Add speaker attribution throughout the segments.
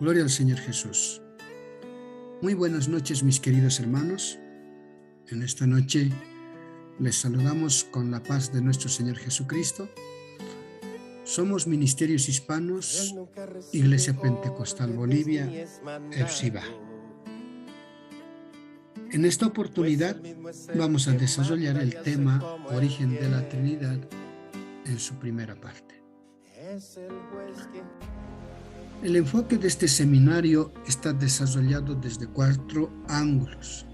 Speaker 1: Gloria al Señor Jesús. Muy buenas noches, mis queridos hermanos. En esta noche les saludamos con la paz de nuestro Señor Jesucristo. Somos Ministerios Hispanos, Iglesia Pentecostal Bolivia, EFSIBA. En esta oportunidad vamos a desarrollar el tema Origen de la Trinidad en su primera parte. El enfoque de este seminario está desarrollado desde 4 ángulos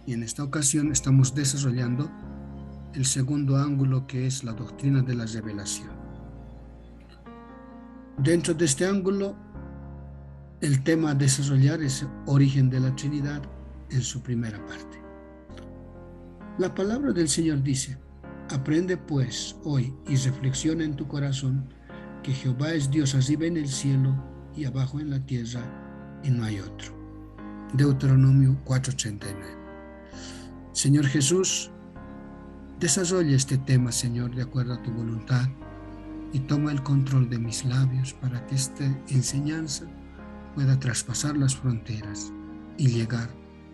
Speaker 1: y en esta ocasión estamos desarrollando el segundo ángulo, que es la doctrina de la revelación. Dentro de este ángulo, el tema a desarrollar es Origen de la Trinidad en su primera parte. La palabra del Señor dice: aprende pues hoy y reflexiona en tu corazón que Jehová es Dios arriba en el cielo y abajo en la tierra, y no hay otro. Deuteronomio 4:89. Señor Jesús, desarrolla este tema, Señor, de acuerdo a tu voluntad, y toma el control de mis labios para que esta enseñanza pueda traspasar las fronteras y llegar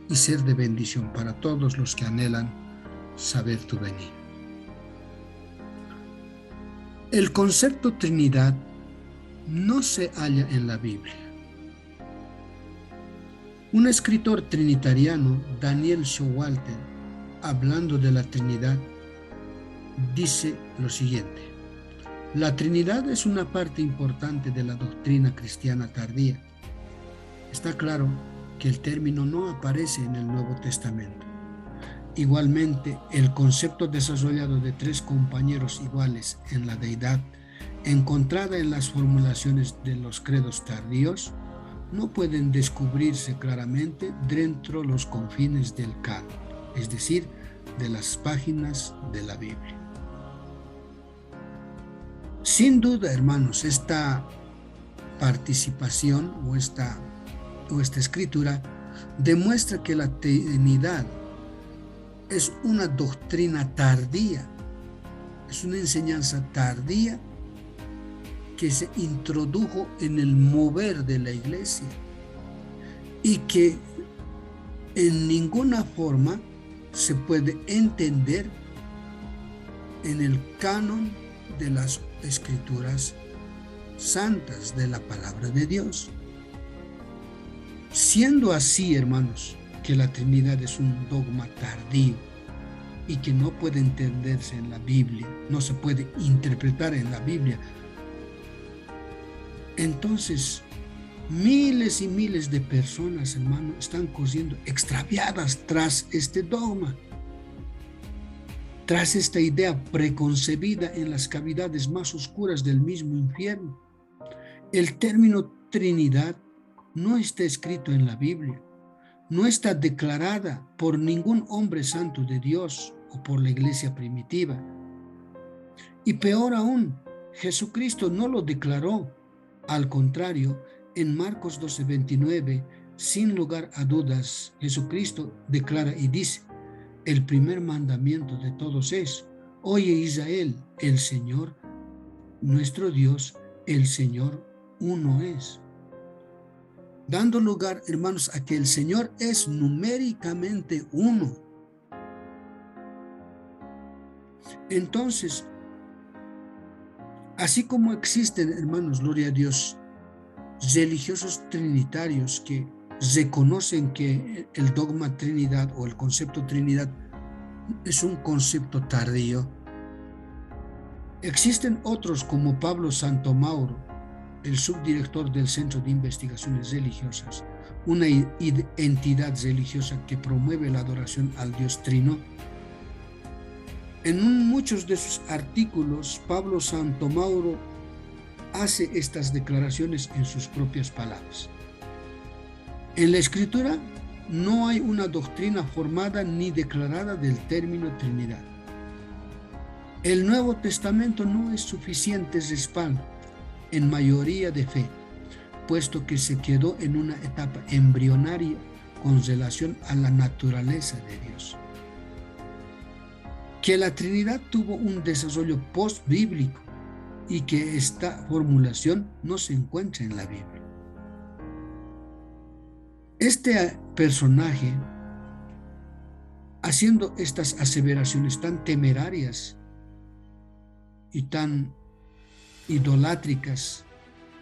Speaker 1: y ser de bendición para todos los que anhelan saber tu venir. El concepto Trinidad no se halla en la Biblia. Un escritor trinitariano, Daniel Showalter, hablando de la Trinidad, dice lo siguiente: la Trinidad es una parte importante de la doctrina cristiana tardía. Está claro que el término no aparece en el Nuevo Testamento. Igualmente, el concepto desarrollado de 3 compañeros iguales en la deidad, encontrada en las formulaciones de los credos tardíos, no pueden descubrirse claramente dentro de los confines del canon, es decir, de las páginas de la Biblia. Sin duda, hermanos, esta participación o esta escritura demuestra que la Trinidad es una doctrina tardía, es una enseñanza tardía que se introdujo en el mover de la iglesia y que en ninguna forma se puede entender en el canon de las escrituras santas de la palabra de Dios. Siendo así, hermanos, que la Trinidad es un dogma tardío y que no puede entenderse en la Biblia, no se puede interpretar en la Biblia, entonces miles y miles de personas, hermanos, están corriendo extraviadas tras este dogma, tras esta idea preconcebida en las cavidades más oscuras del mismo infierno. El término Trinidad no está escrito en la Biblia, no está declarada por ningún hombre santo de Dios o por la iglesia primitiva. Y peor aún, Jesucristo no lo declaró. Al contrario, en Marcos 12:29, sin lugar a dudas, Jesucristo declara y dice: el primer mandamiento de todos es: oye Israel, el Señor, nuestro Dios, el Señor uno es. Dando lugar, hermanos, a que el Señor es numéricamente uno. Entonces, así como existen, hermanos, gloria a Dios, religiosos trinitarios que reconocen que el dogma Trinidad o el concepto Trinidad es un concepto tardío, existen otros como Pablo Santomauro, el subdirector del Centro de Investigaciones Religiosas, una entidad religiosa que promueve la adoración al Dios Trino. En muchos de sus artículos, Pablo Santomauro hace estas declaraciones en sus propias palabras. En la Escritura no hay una doctrina formada ni declarada del término Trinidad. El Nuevo Testamento no es suficiente respaldo en mayoría de fe, puesto que se quedó en una etapa embrionaria con relación a la naturaleza de Dios. Que la Trinidad tuvo un desarrollo post-bíblico y que esta formulación no se encuentra en la Biblia. Este personaje, haciendo estas aseveraciones tan temerarias y tan idolátricas,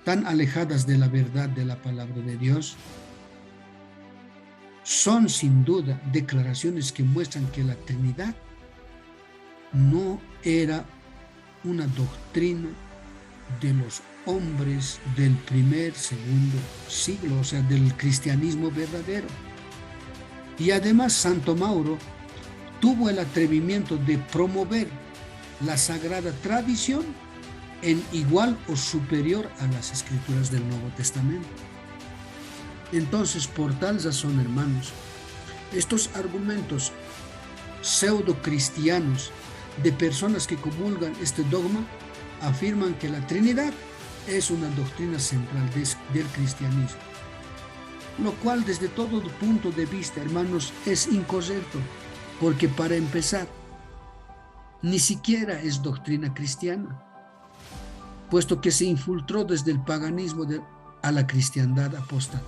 Speaker 1: tan alejadas de la verdad de la palabra de Dios, son sin duda declaraciones que muestran que la Trinidad no era una doctrina de los hombres del primer, segundo siglo, o sea, del cristianismo verdadero. Y además Santo Mauro tuvo el atrevimiento de promover la sagrada tradición en igual o superior a las escrituras del Nuevo Testamento. Entonces, por tal razón, hermanos, estos argumentos pseudo-cristianos de personas que comulgan este dogma afirman que la Trinidad es una doctrina central del cristianismo, lo cual desde todo punto de vista, hermanos, es incorrecto, porque para empezar, ni siquiera es doctrina cristiana, puesto que se infiltró desde el paganismo a la cristiandad apóstata,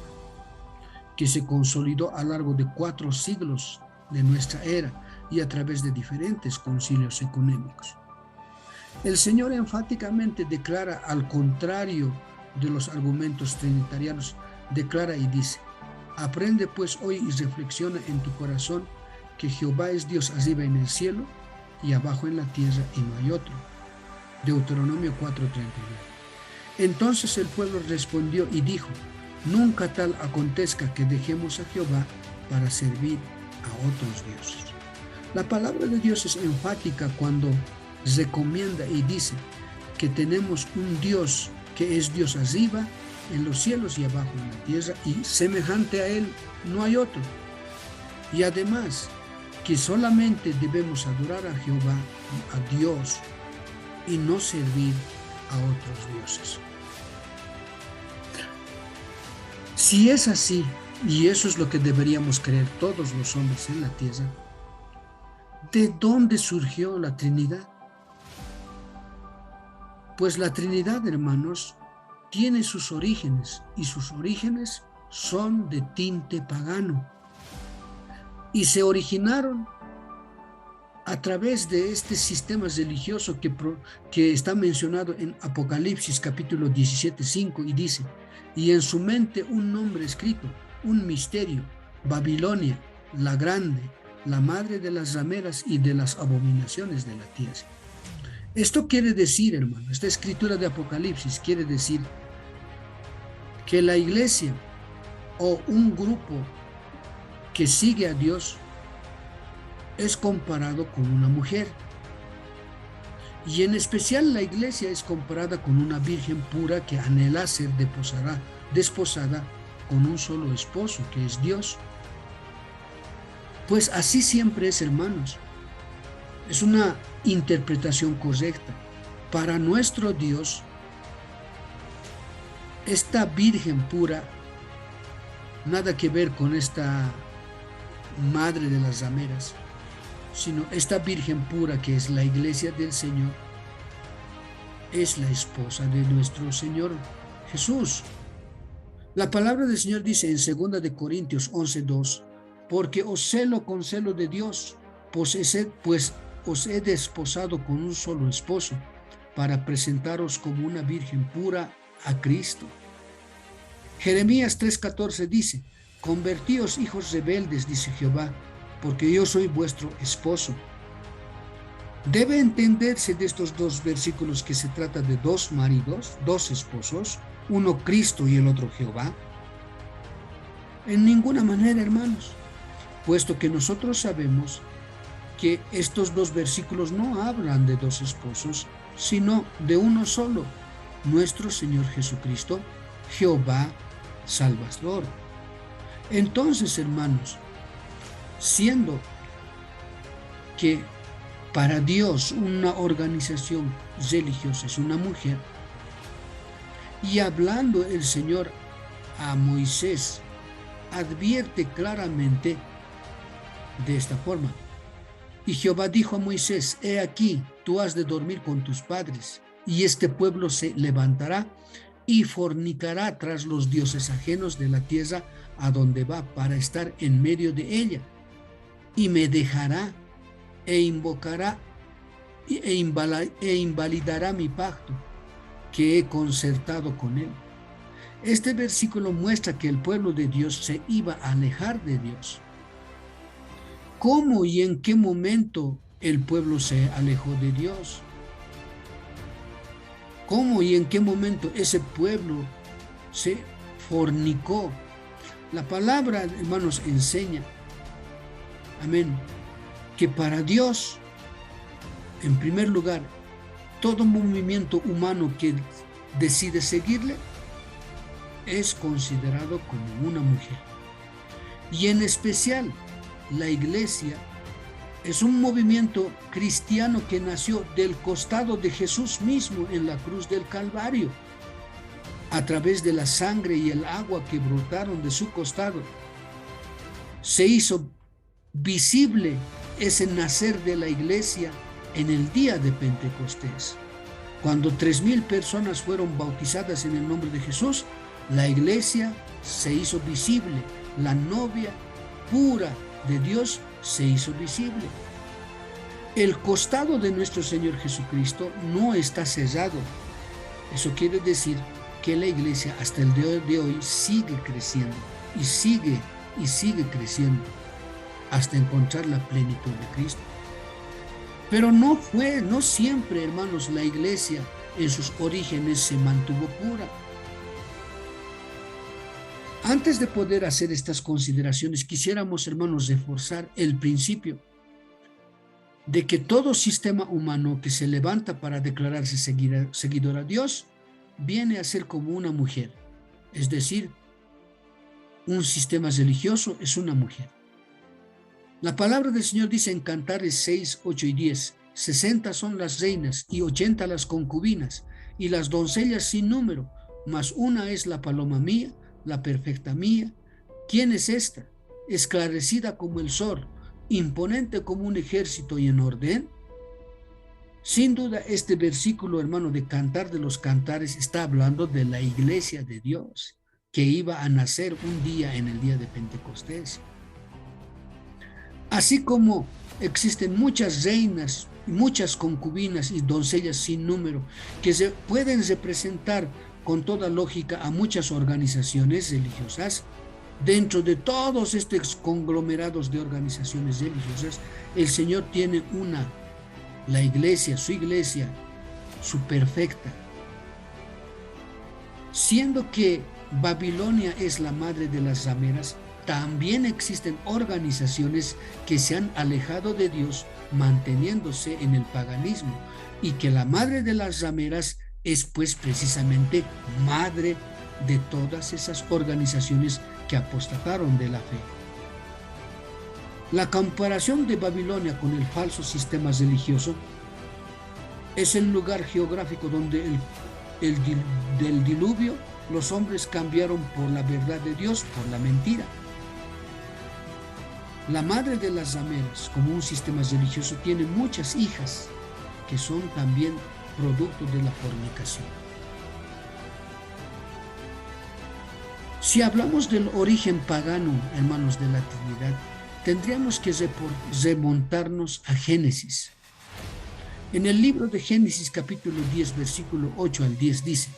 Speaker 1: que se consolidó a lo largo de 4 siglos de nuestra era y a través de diferentes concilios ecuménicos. El Señor enfáticamente declara, al contrario de los argumentos trinitarianos, declara y dice: aprende pues hoy y reflexiona en tu corazón que Jehová es Dios arriba en el cielo y abajo en la tierra, y no hay otro. Deuteronomio 4:39. Entonces el pueblo respondió y dijo: nunca tal acontezca que dejemos a Jehová para servir a otros dioses. La palabra de Dios es enfática cuando recomienda y dice que tenemos un Dios que es Dios arriba en los cielos y abajo en la tierra, y semejante a Él no hay otro. Y además que solamente debemos adorar a Jehová, a Dios, y no servir a otros dioses. Si es así, y eso es lo que deberíamos creer todos los hombres en la tierra, ¿de dónde surgió la Trinidad? Pues la Trinidad, hermanos, tiene sus orígenes, y sus orígenes son de tinte pagano, y se originaron a través de este sistema religioso que está mencionado en Apocalipsis capítulo 17:5, y dice: y en su mente un nombre escrito, un misterio, Babilonia, la grande, la madre de las rameras y de las abominaciones de la tierra. Esto quiere decir, hermano, esta escritura de Apocalipsis quiere decir que la iglesia o un grupo que sigue a Dios es comparado con una mujer, y en especial la iglesia es comparada con una virgen pura que anhela ser desposada con un solo esposo, que es Dios. Pues así siempre es, hermanos. Es una interpretación correcta. Para nuestro Dios, esta virgen pura, nada que ver con esta madre de las rameras, sino esta virgen pura que es la iglesia del Señor, es la esposa de nuestro Señor Jesús. La palabra del Señor dice en 2 de Corintios 11:2: porque os celo con celo de Dios, pues os he desposado con un solo esposo, para presentaros como una virgen pura a Cristo. Jeremías 3:14 dice: convertíos, hijos rebeldes, dice Jehová, porque yo soy vuestro esposo. Debe entenderse de estos 2 versículos que se trata de 2 maridos, 2 esposos, uno Cristo y el otro Jehová. En ninguna manera, hermanos, puesto que nosotros sabemos que estos 2 versículos no hablan de 2 esposos, sino de uno solo, nuestro Señor Jesucristo, Jehová Salvador. Entonces, hermanos, siendo que para Dios una organización religiosa es una mujer, y hablando el Señor a Moisés, advierte claramente de esta forma: y Jehová dijo a Moisés: he aquí, tú has de dormir con tus padres, y este pueblo se levantará y fornicará tras los dioses ajenos de la tierra a donde va para estar en medio de ella, y me dejará e invocará e invalidará mi pacto que he concertado con él. Este versículo muestra que el pueblo de Dios se iba a alejar de Dios. ¿Cómo y en qué momento el pueblo se alejó de Dios? ¿Cómo y en qué momento ese pueblo se fornicó? La palabra, hermanos, enseña, amén, que para Dios, en primer lugar, todo movimiento humano que decide seguirle es considerado como una mujer. Y en especial, la iglesia es un movimiento cristiano que nació del costado de Jesús mismo en la cruz del Calvario. A través de la sangre y el agua que brotaron de su costado, se hizo visible ese nacer de la iglesia en el día de Pentecostés. Cuando 3,000 personas fueron bautizadas en el nombre de Jesús, la iglesia se hizo visible, la novia pura de Dios se hizo visible. El costado de nuestro Señor Jesucristo no está cerrado. Eso quiere decir que la iglesia hasta el día de hoy sigue creciendo y sigue creciendo hasta encontrar la plenitud de Cristo. Pero no siempre, hermanos, la iglesia en sus orígenes se mantuvo pura. Antes de poder hacer estas consideraciones, quisiéramos, hermanos, reforzar el principio de que todo sistema humano que se levanta para declararse seguidor a Dios viene a ser como una mujer. Es decir, un sistema religioso es una mujer. La palabra del Señor dice en Cantares 6, 8 y 10, 60 son las reinas y 80 las concubinas y las doncellas sin número, mas una es la paloma mía, la perfecta mía. ¿Quién es esta? Esclarecida como el sol, imponente como un ejército y en orden. Sin duda, este versículo, hermano, de Cantar de los Cantares está hablando de la iglesia de Dios que iba a nacer un día en el día de Pentecostés. Así como existen muchas reinas, muchas concubinas y doncellas sin número que se pueden representar con toda lógica a muchas organizaciones religiosas, dentro de todos estos conglomerados de organizaciones religiosas, el Señor tiene la iglesia, su perfecta. Siendo que Babilonia es la madre de las rameras, también existen organizaciones que se han alejado de Dios manteniéndose en el paganismo, y que la madre de las rameras es pues precisamente madre de todas esas organizaciones que apostataron de la fe. La comparación de Babilonia con el falso sistema religioso es el lugar geográfico donde del diluvio los hombres cambiaron por la verdad de Dios por la mentira. La madre de las rameras, como un sistema religioso, tiene muchas hijas que son también producto de la fornicación. Si hablamos del origen pagano, hermanos, de la Trinidad, tendríamos que remontarnos a Génesis. En el libro de Génesis capítulo 10, versículo 8 al 10 dice: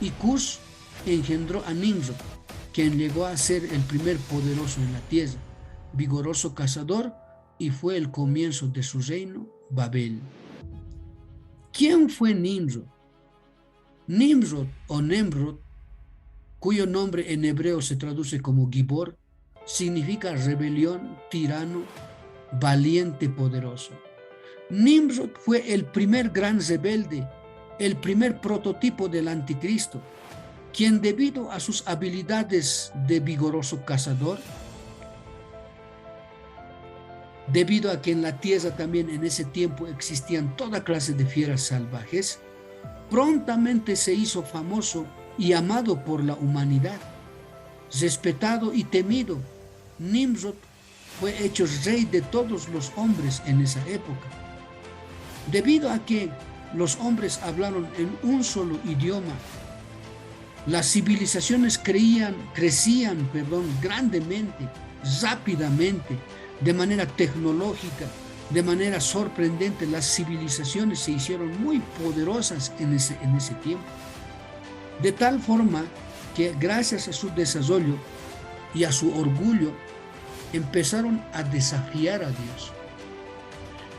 Speaker 1: y Cush engendró a Nimrod, quien llegó a ser el primer poderoso en la tierra, vigoroso cazador, y fue el comienzo de su reino, Babel. ¿Quién fue Nimrod? Nimrod o Nemrod, cuyo nombre en hebreo se traduce como Gibor, significa rebelión, tirano, valiente, poderoso. Nimrod fue el primer gran rebelde, el primer prototipo del anticristo, quien debido a sus habilidades de vigoroso cazador, debido a que en la tierra también en ese tiempo existían toda clase de fieras salvajes, prontamente se hizo famoso y amado por la humanidad, respetado y temido. Nimrod fue hecho rey de todos los hombres en esa época. Debido a que los hombres hablaron en un solo idioma, Las civilizaciones crecían grandemente, rápidamente, de manera tecnológica, de manera sorprendente. Las civilizaciones se hicieron muy poderosas en ese tiempo. De tal forma que gracias a su desarrollo y a su orgullo, empezaron a desafiar a Dios.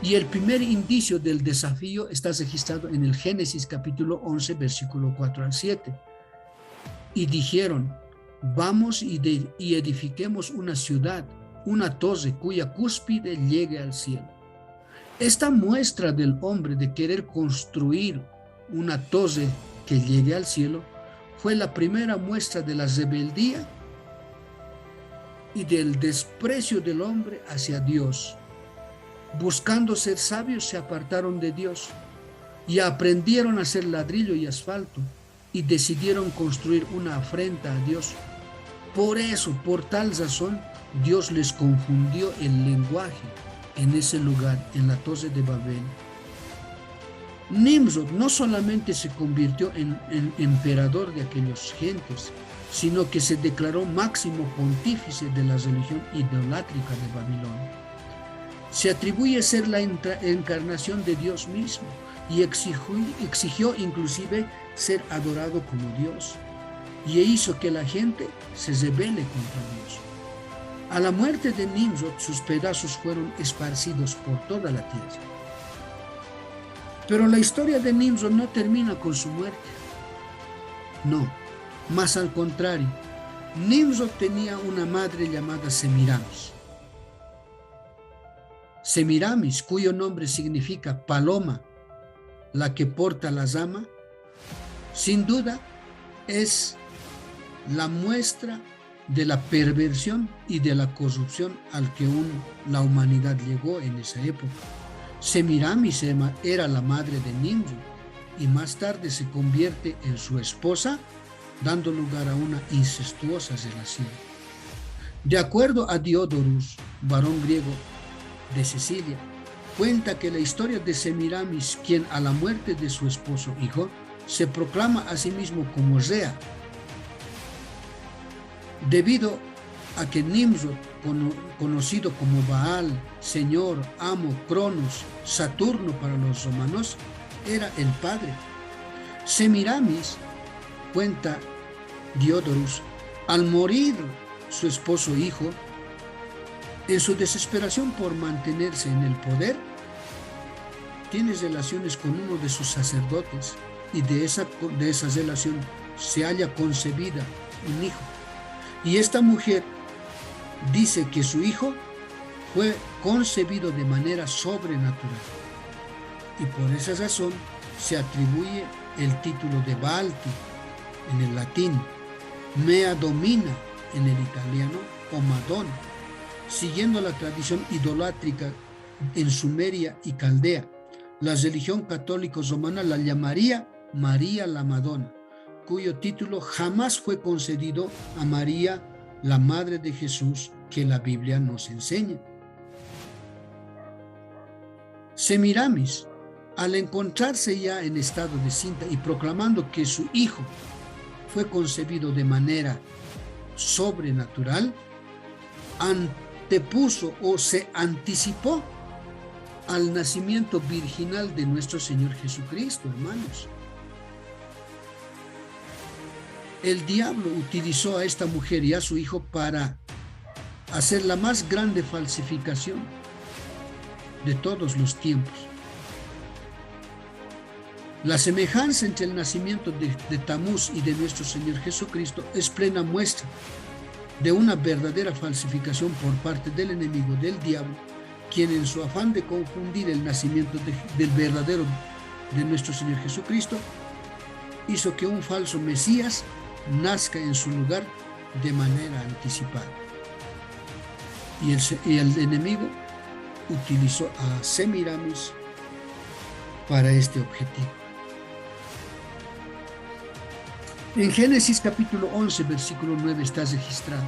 Speaker 1: Y el primer indicio del desafío está registrado en el Génesis capítulo 11, versículo 4 al 7. Y dijeron, vamos y edifiquemos una ciudad, una torre cuya cúspide llegue al cielo. Esta muestra del hombre de querer construir una torre que llegue al cielo fue la primera muestra de la rebeldía y del desprecio del hombre hacia Dios. Buscando ser sabios, se apartaron de Dios y aprendieron a hacer ladrillo y asfalto y decidieron construir una afrenta a Dios. Por eso, por tal razón, Dios les confundió el lenguaje en ese lugar, en la Torre de Babel. Nimrod no solamente se convirtió en emperador de aquellas gentes, sino que se declaró máximo pontífice de la religión idolátrica de Babilonia. Se atribuye ser la encarnación de Dios mismo y exigió inclusive ser adorado como Dios, y hizo que la gente se rebele contra Dios. A la muerte de Nimrod, sus pedazos fueron esparcidos por toda la tierra. Pero la historia de Nimrod no termina con su muerte. No, más al contrario, Nimrod tenía una madre llamada Semiramis. Semiramis, cuyo nombre significa paloma, la que porta la rama, sin duda es la muestra de la perversión y de la corrupción al que la humanidad llegó en esa época. Semiramis era la madre de Nimrod y más tarde se convierte en su esposa, dando lugar a una incestuosa relación. De acuerdo a Diodorus, varón griego de Sicilia, cuenta que la historia de Semiramis, quien a la muerte de su esposo hijo, se proclama a sí mismo como Rea, debido a que Nimrod, conocido como Baal, Señor, Amo, Cronos, Saturno para los romanos, era el padre. Semiramis, cuenta Diodorus, al morir su esposo hijo, en su desesperación por mantenerse en el poder, tiene relaciones con uno de sus sacerdotes y de esa relación se halla concebida un hijo. Y esta mujer dice que su hijo fue concebido de manera sobrenatural. Y por esa razón se atribuye el título de Balti en el latín, Mea Domina en el italiano o Madonna, siguiendo la tradición idolátrica en Sumeria y Caldea. La religión católica romana la llamaría María la Madonna, cuyo título jamás fue concedido a María, la Madre de Jesús, que la Biblia nos enseña. Semiramis, al encontrarse ya en estado de cinta y proclamando que su hijo fue concebido de manera sobrenatural, antepuso o se anticipó al nacimiento virginal de nuestro Señor Jesucristo, hermanos. El diablo utilizó a esta mujer y a su hijo para hacer la más grande falsificación de todos los tiempos. La semejanza entre el nacimiento de Tamuz y de nuestro Señor Jesucristo es plena muestra de una verdadera falsificación por parte del enemigo, del diablo, quien en su afán de confundir el nacimiento del verdadero de nuestro Señor Jesucristo, hizo que un falso Mesías nazca en su lugar de manera anticipada. Y el enemigo utilizó a Semiramis para este objetivo. En Génesis capítulo 11, versículo 9 está registrado: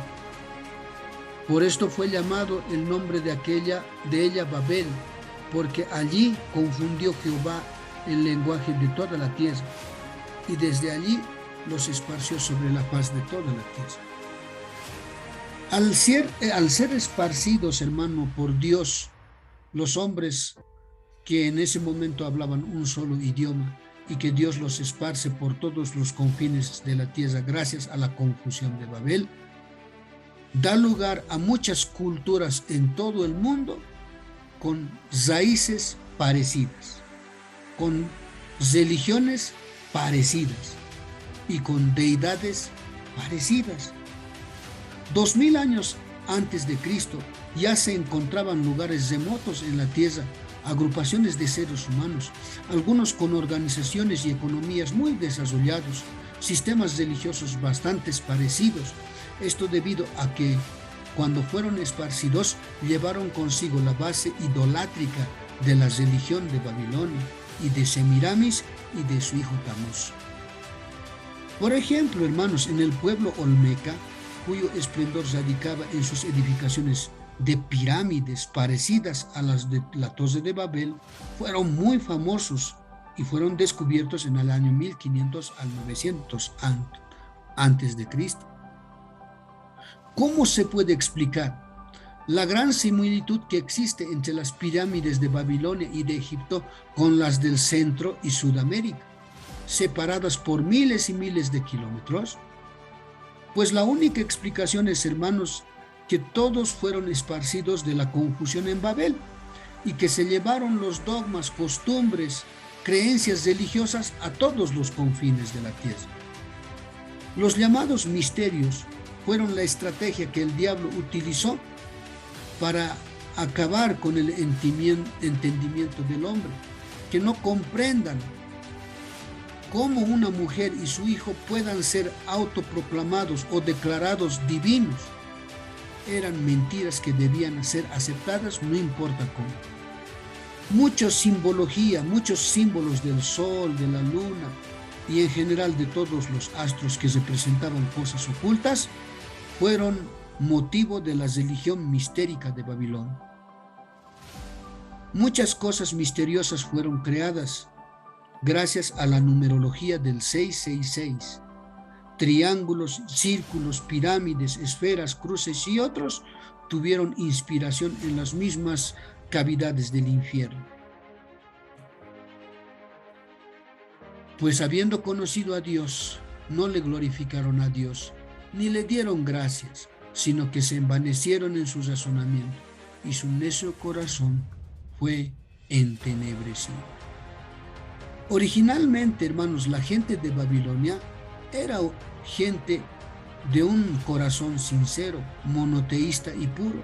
Speaker 1: por esto fue llamado el nombre de ella Babel, porque allí confundió Jehová el lenguaje de toda la tierra, y desde allí los esparció sobre la faz de toda la tierra. Al ser esparcidos, hermano, por Dios, los hombres que en ese momento hablaban un solo idioma y que Dios los esparce por todos los confines de la tierra gracias a la confusión de Babel, da lugar a muchas culturas en todo el mundo con raíces parecidas, con religiones parecidas y con deidades parecidas. 2000 años antes de Cristo ya se encontraban lugares remotos en la tierra, agrupaciones de seres humanos, algunos con organizaciones y economías muy desarrollados, sistemas religiosos bastante parecidos. Esto debido a que cuando fueron esparcidos llevaron consigo la base idolátrica de la religión de Babilonia y de Semiramis y de su hijo Tamuz. Por ejemplo, hermanos, en el pueblo olmeca, cuyo esplendor radicaba en sus edificaciones de pirámides parecidas a las de la Torre de Babel, fueron muy famosos y fueron descubiertos en el año 1500 al 900 antes de Cristo. ¿Cómo se puede explicar la gran similitud que existe entre las pirámides de Babilonia y de Egipto con las del Centro y Sudamérica, separadas por miles y miles de kilómetros? Pues la única explicación es, hermanos, que todos fueron esparcidos de la confusión en Babel y que se llevaron los dogmas, costumbres, creencias religiosas a todos los confines de la tierra. Los llamados misterios fueron la estrategia que el diablo utilizó para acabar con el entendimiento del hombre, que no comprendan cómo una mujer y su hijo puedan ser autoproclamados o declarados divinos. Eran mentiras que debían ser aceptadas, no importa cómo. Mucha simbología, muchos símbolos del sol, de la luna y en general de todos los astros que representaban cosas ocultas, fueron motivo de la religión mistérica de Babilonia. Muchas cosas misteriosas fueron creadas gracias a la numerología del 666. Triángulos, círculos, pirámides, esferas, cruces y otros tuvieron inspiración en las mismas cavidades del infierno. Pues habiendo conocido a Dios, no le glorificaron a Dios, ni le dieron gracias, sino que se envanecieron en su razonamiento, y su necio corazón fue entenebrecido. Originalmente, hermanos, la gente de Babilonia era gente de un corazón sincero, monoteísta y puro.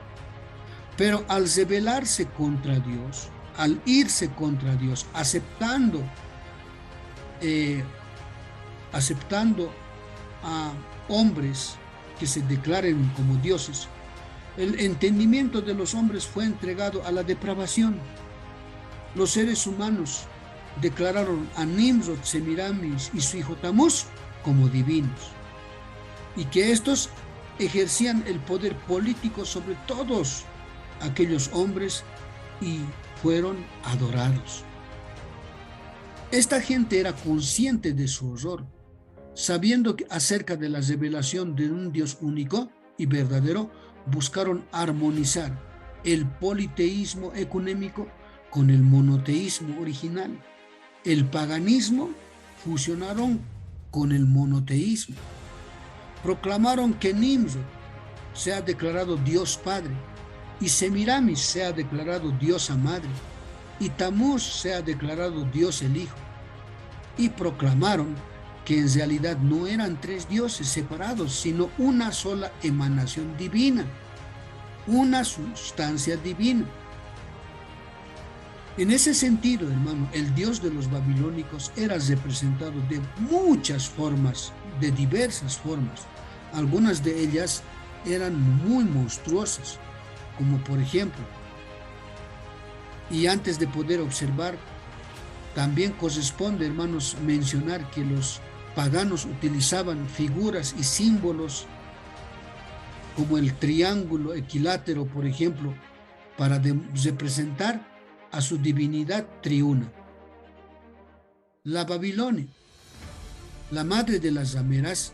Speaker 1: Pero al rebelarse contra Dios, al irse contra Dios, aceptando a hombres que se declaren como dioses, el entendimiento de los hombres fue entregado a la depravación. Los seres humanos declararon a Nimrod, Semiramis y su hijo Tamuz como divinos, y que estos ejercían el poder político sobre todos aquellos hombres y fueron adorados. Esta gente era consciente de su horror, sabiendo acerca de la revelación de un Dios único y verdadero, buscaron armonizar el politeísmo ecuménico con el monoteísmo original. El paganismo fusionaron con el monoteísmo. Proclamaron que Nimrod sea declarado Dios Padre y Semiramis sea declarado Diosa Madre y Tamuz sea declarado Dios el Hijo. Y proclamaron que en realidad no eran tres dioses separados, sino una sola emanación divina, una sustancia divina. En ese sentido, hermano, el Dios de los babilónicos era representado de muchas formas, de diversas formas. Algunas de ellas eran muy monstruosas, como por ejemplo, y antes de poder observar, también corresponde, hermanos, mencionar que los paganos utilizaban figuras y símbolos como el triángulo equilátero, por ejemplo, para representar a su divinidad triuna. La Babilonia La madre de las rameras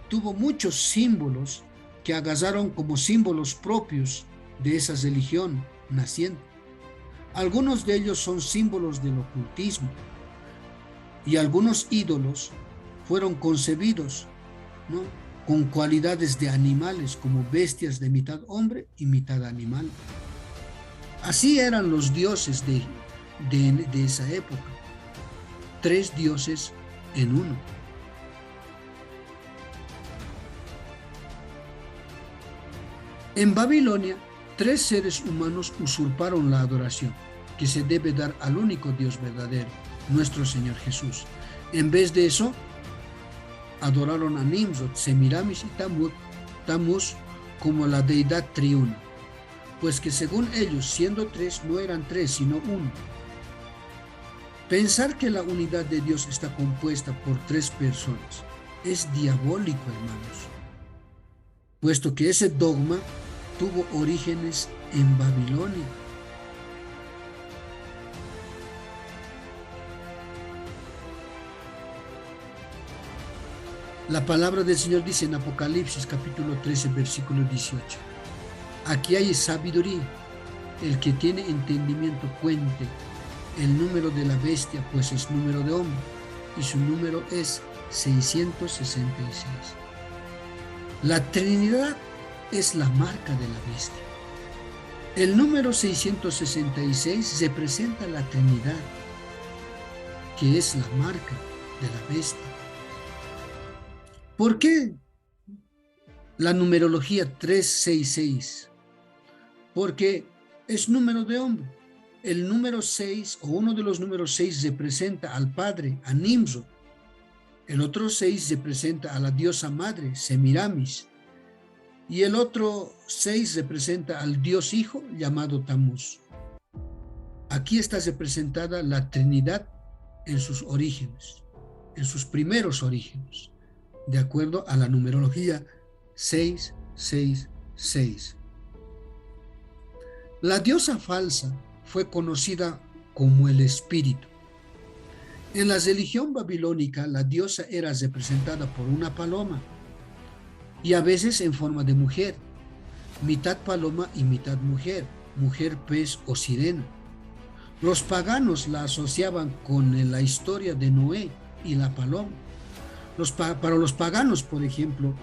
Speaker 1: tuvo muchos símbolos que agarraron como símbolos propios de esa religión naciente. Algunos de ellos son símbolos del ocultismo y algunos ídolos fueron concebidos, ¿no?, con cualidades de animales, como bestias de mitad hombre y mitad animal. Así eran los dioses de esa época. 3 dioses en uno. En Babilonia, 3 seres humanos usurparon la adoración que se debe dar al único Dios verdadero, nuestro Señor Jesús. En vez de eso, adoraron a Nimrod, Semiramis y Tamuz como la deidad triuna, pues que según ellos, siendo 3, no eran 3, sino 1. Pensar que la unidad de Dios está compuesta por 3 personas es diabólico, hermanos, puesto que ese dogma tuvo orígenes en Babilonia. La palabra del Señor dice en Apocalipsis capítulo 13, versículo 18. Aquí hay sabiduría. El que tiene entendimiento cuente el número de la bestia, pues es número de hombre, y su número es 666. La Trinidad es la marca de la bestia. El número 666 representa la Trinidad, que es la marca de la bestia. ¿Por qué la numerología 366? Porque es número de hombre. El número 6 o uno de los números 6 representa al padre, a Nimrod. El otro 6 representa a la diosa madre, Semiramis. Y el otro 6 representa al dios hijo llamado Tamuz. Aquí está representada la Trinidad en sus orígenes, en sus primeros orígenes, de acuerdo a la numerología 666. La diosa falsa fue conocida como el espíritu. En la religión babilónica, la diosa era representada por una paloma y a veces en forma de mujer, mitad paloma y mitad mujer, mujer pez o sirena. Los paganos la asociaban con la historia de Noé y la paloma. Para los paganos, por ejemplo,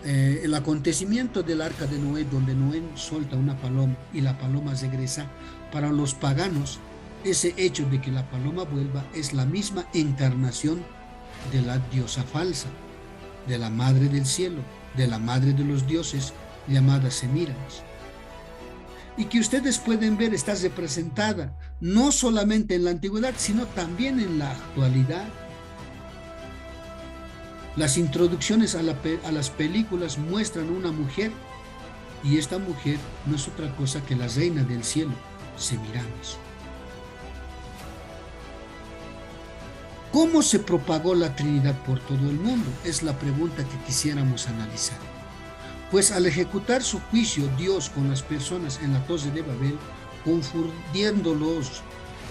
Speaker 1: el acontecimiento del arca de Noé, donde Noé suelta una paloma y la paloma regresa, para los paganos, ese hecho de que la paloma vuelva es la misma encarnación de la diosa falsa, de la madre del cielo, de la madre de los dioses, llamada Semiramis. Y que ustedes pueden ver está representada no solamente en la antigüedad, sino también en la actualidad. Las introducciones a las películas muestran una mujer, y esta mujer no es otra cosa que la reina del cielo, Semiramis. ¿Cómo se propagó la Trinidad por todo el mundo? Es la pregunta que quisiéramos analizar. Pues al ejecutar su juicio Dios con las personas en la Torre de Babel, confundiéndolos,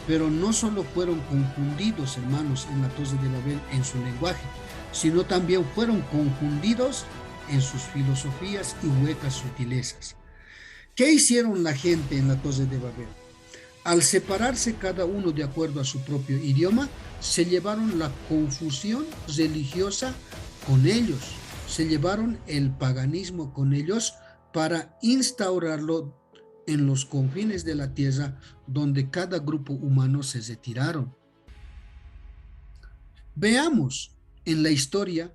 Speaker 1: pero no solo fueron confundidos, hermanos, en la Torre de Babel en su lenguaje, sino también fueron confundidos en sus filosofías y huecas sutilezas. ¿Qué hicieron la gente en la Torre de Babel? Al separarse cada uno de acuerdo a su propio idioma, se llevaron la confusión religiosa con ellos, se llevaron el paganismo con ellos para instaurarlo en los confines de la tierra donde cada grupo humano se retiraron. Veamos en la historia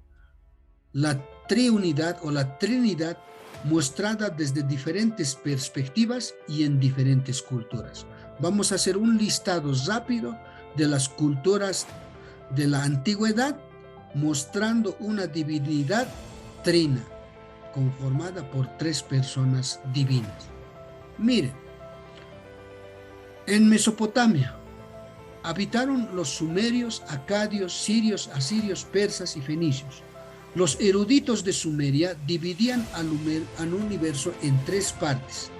Speaker 1: la triunidad o la Trinidad mostrada desde diferentes perspectivas y en diferentes culturas. Vamos a hacer un listado rápido de las culturas de la antigüedad, mostrando una divinidad trina, conformada por 3 personas divinas. Miren, en Mesopotamia habitaron los sumerios, acadios, sirios, asirios, persas y fenicios. Los eruditos de Sumeria dividían al universo en 3 partes.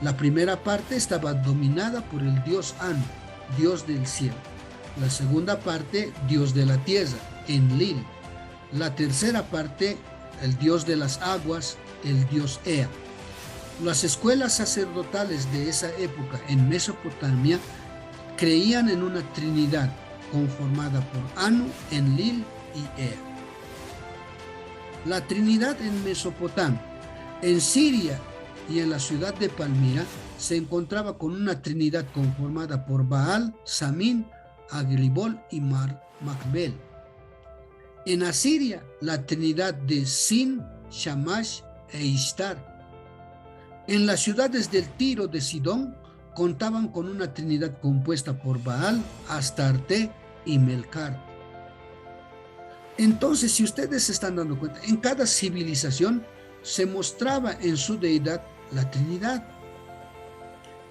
Speaker 1: La primera parte estaba dominada por el dios Anu, dios del cielo. La segunda parte, dios de la tierra, Enlil. La tercera parte, el dios de las aguas, el dios Ea. Las escuelas sacerdotales de esa época en Mesopotamia creían en una trinidad conformada por Anu, Enlil y Ea. La trinidad en Mesopotamia, en Siria y en la ciudad de Palmira se encontraba con una trinidad conformada por Baal, Samín, Agribol y Macbel. En Asiria, la trinidad de Sin, Shamash e Ishtar. En las ciudades del Tiro de Sidón contaban con una trinidad compuesta por Baal, Astarte y Melcar. Entonces, si ustedes se están dando cuenta, en cada civilización se mostraba en su deidad la Trinidad.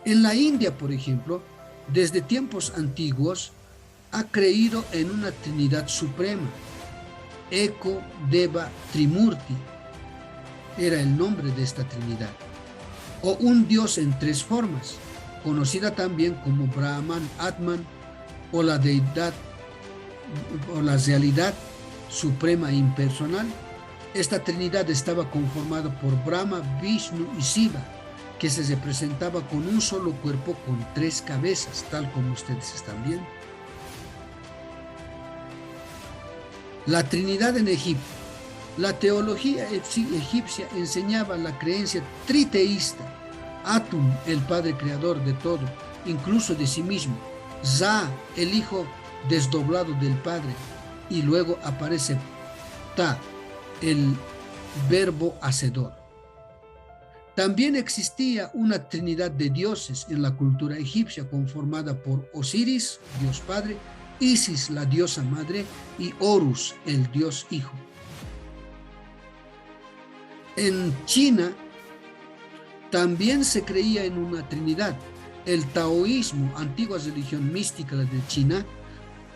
Speaker 1: En la India, por ejemplo, desde tiempos antiguos, ha creído en una Trinidad suprema. Eko, Deva, Trimurti era el nombre de esta Trinidad. O un Dios en tres formas, conocida también como Brahman, Atman, o la deidad, o la realidad suprema e impersonal. Esta Trinidad estaba conformada por Brahma, Vishnu y Shiva, que se representaba con un solo cuerpo con tres cabezas, tal como ustedes están viendo. La Trinidad en Egipto. La teología egipcia enseñaba la creencia triteísta. Atum, el Padre Creador de todo, incluso de sí mismo. Za, el Hijo desdoblado del Padre. Y luego aparece Ta, el Verbo Hacedor. También existía una trinidad de dioses en la cultura egipcia conformada por Osiris, Dios Padre, Isis, la diosa madre, y Horus, el Dios Hijo. En China también se creía en una trinidad. El taoísmo, antigua religión mística de China,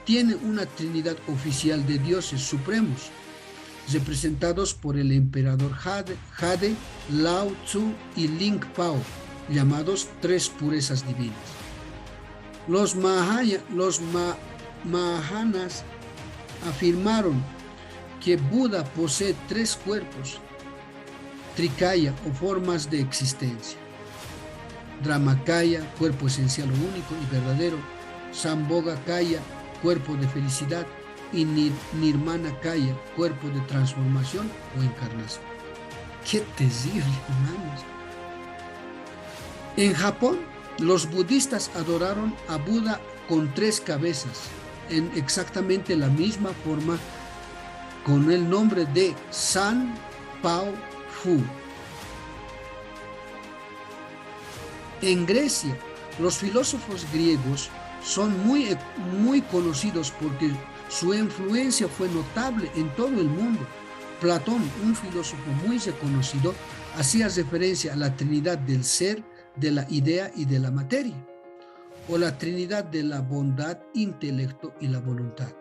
Speaker 1: tiene una trinidad oficial de dioses supremos, representados por el emperador Jade, Lao Tzu y Ling Pao, llamados tres purezas divinas. Los Mahayanas afirmaron que Buda posee tres cuerpos, Trikaya o formas de existencia. Dharmakaya, cuerpo esencial o único y verdadero. Sambhogakaya, cuerpo de felicidad. Y Nirmanakaya, cuerpo de transformación o encarnación. ¡Qué terrible, hermanos! En Japón, los budistas adoraron a Buda con tres cabezas, en exactamente la misma forma, con el nombre de San Pao Fu. En Grecia, los filósofos griegos son muy conocidos porque su influencia fue notable en todo el mundo. Platón, un filósofo muy reconocido, hacía referencia a la Trinidad del ser, de la idea y de la materia, o la Trinidad de la bondad, intelecto y la voluntad.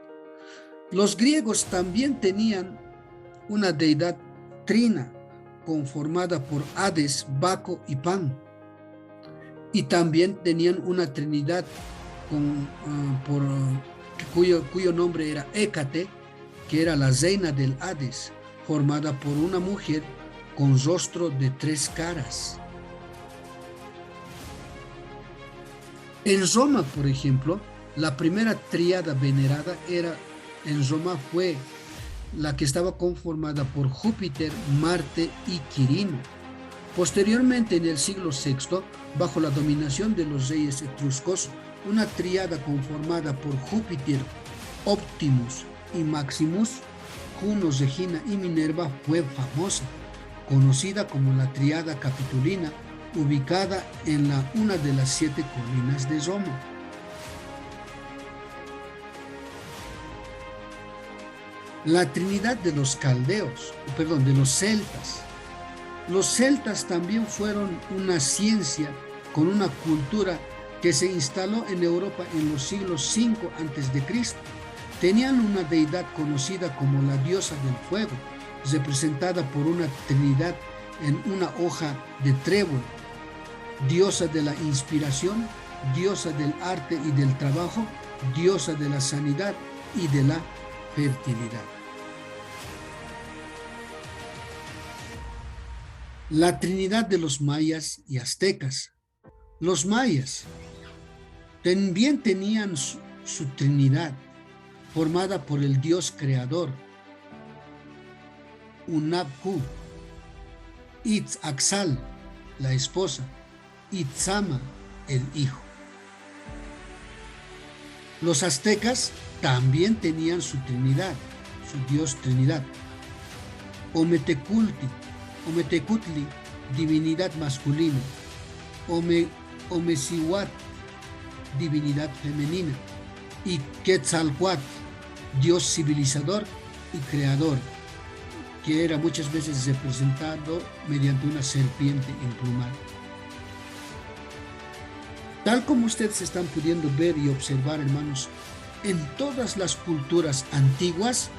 Speaker 1: Los griegos también tenían una deidad trina, conformada por Hades, Baco y Pan. Y también tenían una trinidad cuyo nombre era Hécate, que era la reina del Hades, formada por una mujer con rostro de tres caras. En Roma, por ejemplo, la primera tríada venerada en Roma fue la que estaba conformada por Júpiter, Marte y Quirino. Posteriormente, en el siglo VI, bajo la dominación de los reyes etruscos, una tríada conformada por Júpiter, Optimus y Maximus, Juno, Regina y Minerva fue famosa, conocida como la tríada capitolina, ubicada en una de las 7 colinas de Roma. La Trinidad de los de los celtas. Los celtas también fueron una ciencia con una cultura que se instaló en Europa en los siglos V a.C. Tenían una deidad conocida como la diosa del fuego, representada por una trinidad en una hoja de trébol, diosa de la inspiración, diosa del arte y del trabajo, diosa de la sanidad y de la fertilidad. La Trinidad de los mayas y aztecas. Los mayas también tenían su Trinidad, formada por el Dios creador, Hunabku, Itzaxal, la esposa, Itzama, el hijo. Los aztecas también tenían su Trinidad, su Dios Trinidad. Ometecutli, divinidad masculina. Omecihuat, divinidad femenina. Y Quetzalcoatl, Dios civilizador y creador, que era muchas veces representado mediante una serpiente emplumada. Tal como ustedes están pudiendo ver y observar, hermanos, en todas las culturas antiguas,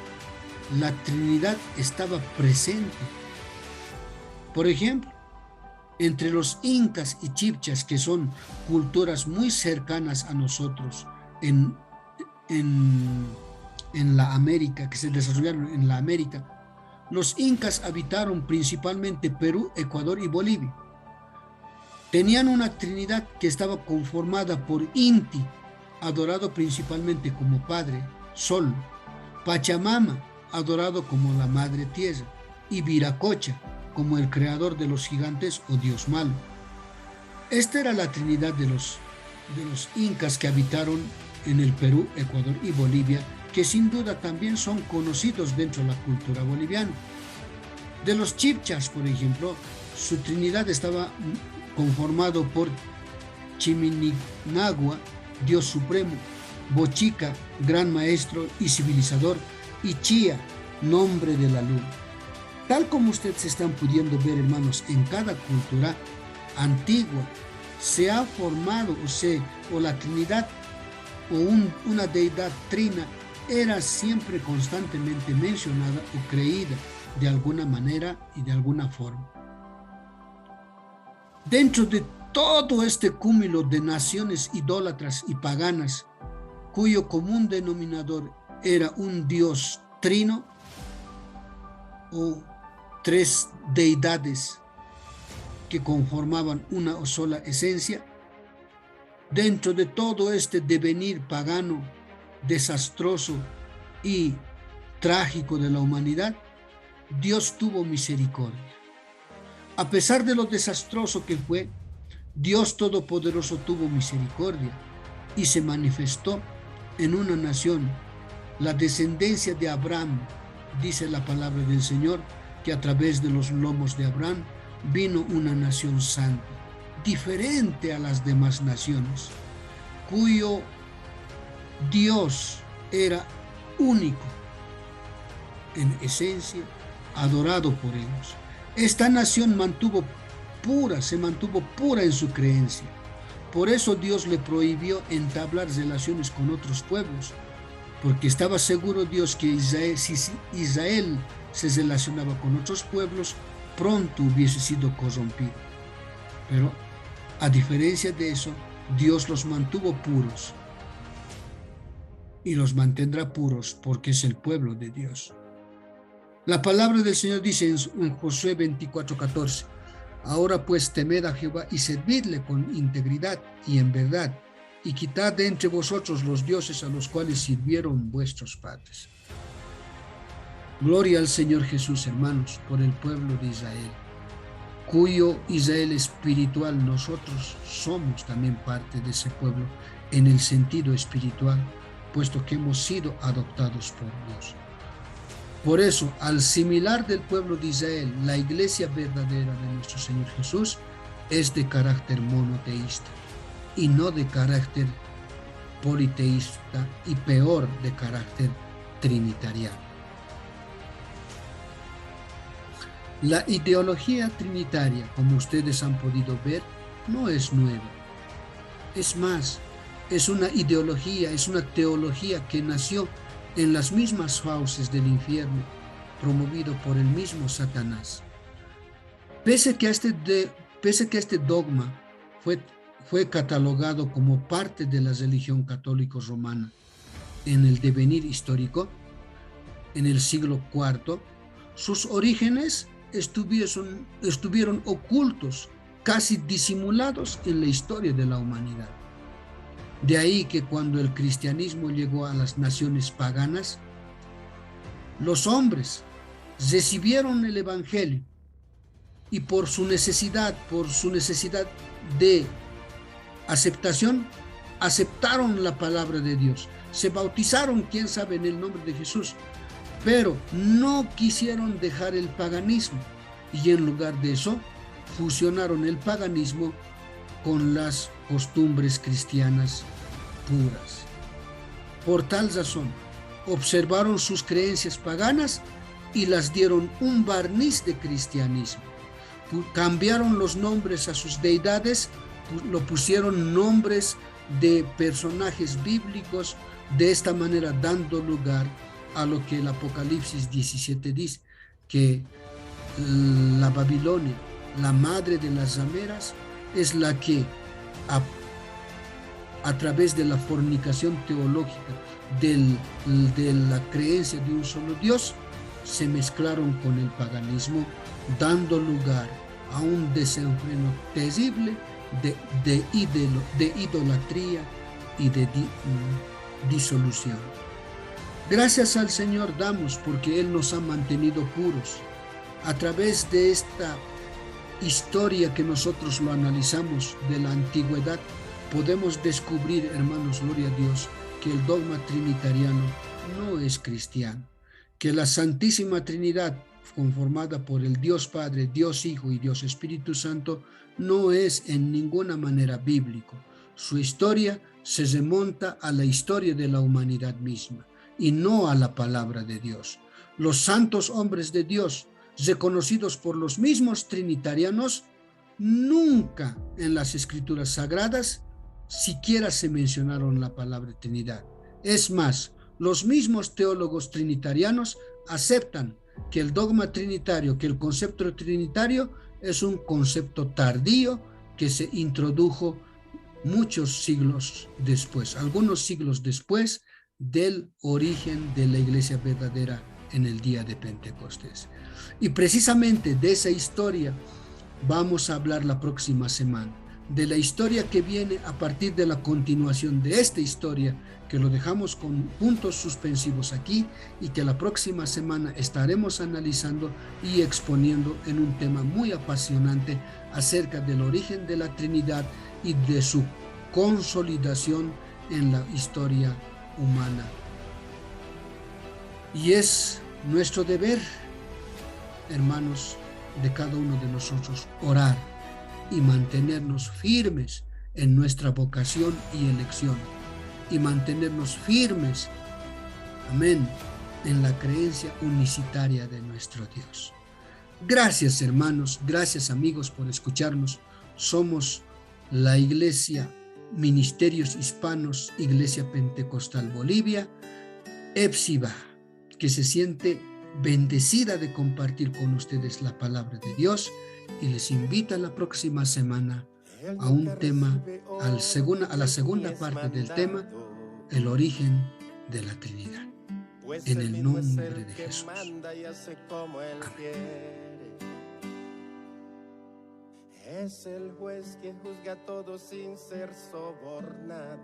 Speaker 1: la Trinidad estaba presente. Por ejemplo, entre los incas y chibchas, que son culturas muy cercanas a nosotros en la América, que se desarrollaron en la América, los incas habitaron principalmente Perú, Ecuador y Bolivia. Tenían una Trinidad que estaba conformada por Inti, adorado principalmente como Padre, Sol; Pachamama, adorado como la Madre Tierra; y Viracocha, como el creador de los gigantes o Dios malo. Esta era la Trinidad de los incas que habitaron en el Perú, Ecuador y Bolivia, que sin duda también son conocidos dentro de la cultura boliviana. De los chibchas, por ejemplo, su Trinidad estaba conformado por Chiminigua, Dios supremo; Bochica, gran maestro y civilizador; y Chía, nombre de la luna. Tal como ustedes están pudiendo ver, hermanos, en cada cultura antigua se ha formado o la Trinidad o una deidad trina era siempre constantemente mencionada o creída de alguna manera y de alguna forma. Dentro de todo este cúmulo de naciones idólatras y paganas, cuyo común denominador era un Dios trino o tres deidades que conformaban una sola esencia, dentro de todo este devenir pagano, desastroso y trágico de la humanidad, Dios tuvo misericordia. A pesar de lo desastroso que fue, Dios Todopoderoso tuvo misericordia y se manifestó en una nación, la descendencia de Abraham. Dice la palabra del Señor que a través de los lomos de Abraham vino una nación santa, diferente a las demás naciones, cuyo Dios era único en esencia, adorado por ellos. Esta nación se mantuvo pura en su creencia. Por eso Dios le prohibió entablar relaciones con otros pueblos, porque estaba seguro Dios que si Israel se relacionaba con otros pueblos, pronto hubiese sido corrompido. Pero a diferencia de eso, Dios los mantuvo puros y los mantendrá puros porque es el pueblo de Dios. La palabra del Señor dice en Josué 24:14: ahora pues temed a Jehová y servidle con integridad y en verdad, y quitad de entre vosotros los dioses a los cuales sirvieron vuestros padres. Gloria al Señor Jesús, hermanos, por el pueblo de Israel, cuyo Israel espiritual. Nosotros somos también parte de ese pueblo en el sentido espiritual, puesto que hemos sido adoptados por Dios. Por eso, al similar del pueblo de Israel, la iglesia verdadera de nuestro Señor Jesús es de carácter monoteísta y no de carácter politeísta, y peor, de carácter trinitariano. La ideología trinitaria, como ustedes han podido ver, no es nueva. Es más, es una ideología, es una teología que nació en las mismas fauces del infierno, promovido por el mismo Satanás. Pese que este dogma fue catalogado como parte de la religión católica romana en el devenir histórico, en el siglo IV, sus orígenes estuvieron ocultos, casi disimulados en la historia de la humanidad. De ahí que cuando el cristianismo llegó a las naciones paganas, los hombres recibieron el evangelio y por su necesidad de aceptación, aceptaron la palabra de Dios. Se bautizaron, quién sabe, en el nombre de Jesús, pero no quisieron dejar el paganismo y en lugar de eso fusionaron el paganismo con las costumbres cristianas puras. Por tal razón, observaron sus creencias paganas y las dieron un barniz de cristianismo. Cambiaron los nombres a sus deidades, lo pusieron nombres de personajes bíblicos, de esta manera dando lugar a lo que el Apocalipsis 17 dice, que la Babilonia, la madre de las rameras, es la que a través de la fornicación teológica de la creencia de un solo Dios, se mezclaron con el paganismo, dando lugar a un desenfreno terrible de idolatría y de disolución. Gracias al Señor damos porque Él nos ha mantenido puros. A través de esta historia que nosotros lo analizamos de la antigüedad, podemos descubrir, hermanos, gloria a Dios, que el dogma trinitariano no es cristiano, que la Santísima Trinidad, conformada por el Dios Padre, Dios Hijo y Dios Espíritu Santo, no es en ninguna manera bíblico. Su historia se remonta a la historia de la humanidad misma y no a la palabra de Dios. Los santos hombres de Dios, reconocidos por los mismos trinitarianos, nunca en las escrituras sagradas siquiera se mencionaron la palabra Trinidad. Es más, los mismos teólogos trinitarianos aceptan que el dogma trinitario, que el concepto trinitario es un concepto tardío que se introdujo muchos siglos después, algunos siglos después del origen de la iglesia verdadera en el día de Pentecostés. Y precisamente de esa historia vamos a hablar la próxima semana, de la historia que viene a partir de la continuación de esta historia, que lo dejamos con puntos suspensivos aquí y que la próxima semana estaremos analizando y exponiendo en un tema muy apasionante acerca del origen de la Trinidad y de su consolidación en la historia humana. Y es nuestro deber, hermanos, de cada uno de nosotros, orar y mantenernos firmes en nuestra vocación y elección, y mantenernos firmes, amén, en la creencia unicitaria de nuestro Dios. Gracias, hermanos, gracias, amigos, por escucharnos. Somos la Iglesia Ministerios Hispanos, Iglesia Pentecostal Bolivia, EPSIBA, que se siente bendecida de compartir con ustedes la palabra de Dios y les invita la próxima semana a un tema, a la segunda parte del tema, el origen de la Trinidad. En el nombre de Jesús. Amén.
Speaker 2: Es el juez que juzga todo sin ser sobornado.